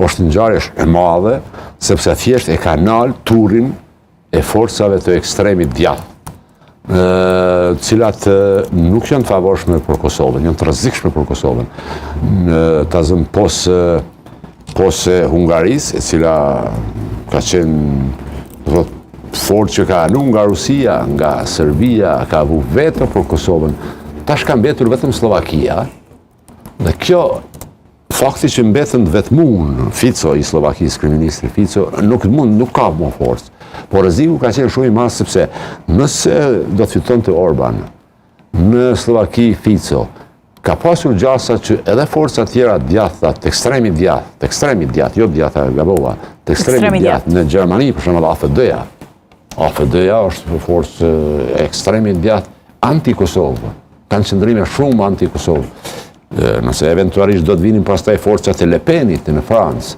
është ngjarje e madhe, sepse thjesht e ka nal turin e forcave të ekstremit djathtë, cilat nuk janë të favorshme për Kosovën, janë të rrezikshme për Kosovën. Ta zëm pos e Hungarisë, e cila ka qenë fort që ka anu nga Rusia, nga Serbia, ka avu veto për Kosovën. Tash ka mbetur vetëm Slovakia, dhe kjo fakti që mbetën vetëm Fico i Slovakisë, kryeministri Fico, nuk ka më forcë. Por rreziku ka qenë shumë i madh sepse nëse do të fitonte Orban në Slovaki Fico, ka pasur gjasa që edhe forca tjera djathta, të ekstremit djathtë, jo djathta gabova, të ekstremit djathtë në Gjermani, për shembull AfD-ja. AfD-ja është forcë ekstremit djathtë anti-Kosovë, kanë qëndrime shumë anti-Kosovë. Nëse eventualisht do të vinin pastaj forcat e Le Penit në Francë,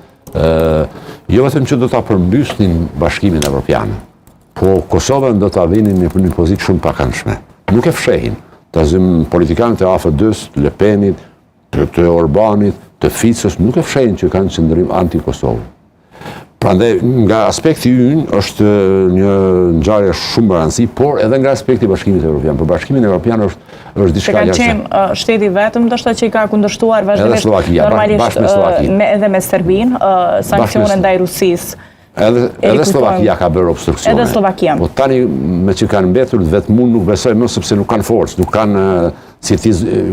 jo vetëm që do ta përmbysnin Bashkimin Evropian, po Kosovën do ta vinin në një pozitë shumë pakëndshme. Nuk e fshehin. Ta zëm politikanët e AfD-s, Le Penit, të Orbanit, të Ficos, nuk e fshehin që kanë qëndrim anti-Kosovë. Prandaj, nga aspekti ynë është një ngjarje shumë e rëndësishme, por edhe nga aspekti i Bashkimit Evropian. Për Bashkimin Evropian është diçka jashtë. Ka qenë shteti vetëm ndoshta që i ka kundërshtuar vazhdimisht normalisht edhe me Serbinë, sankcione ndaj Rusisë. Edhe Slovakia ka bërë obstruksione. Edhe Slovakia. Po tani me që kanë mbetur vetëm nuk besoj më sepse nuk kanë forcë, nuk kanë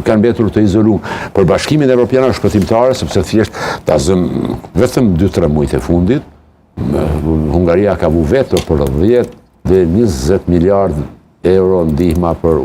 kanë mbetur të izoluar. Për Bashkimin Evropian është shpëtimtare sepse thjesht ta zëm vetëm 2-3 muajt e fundit, Hungaria ka vu veto për 10 dhe 20 miliardë euro ndihma për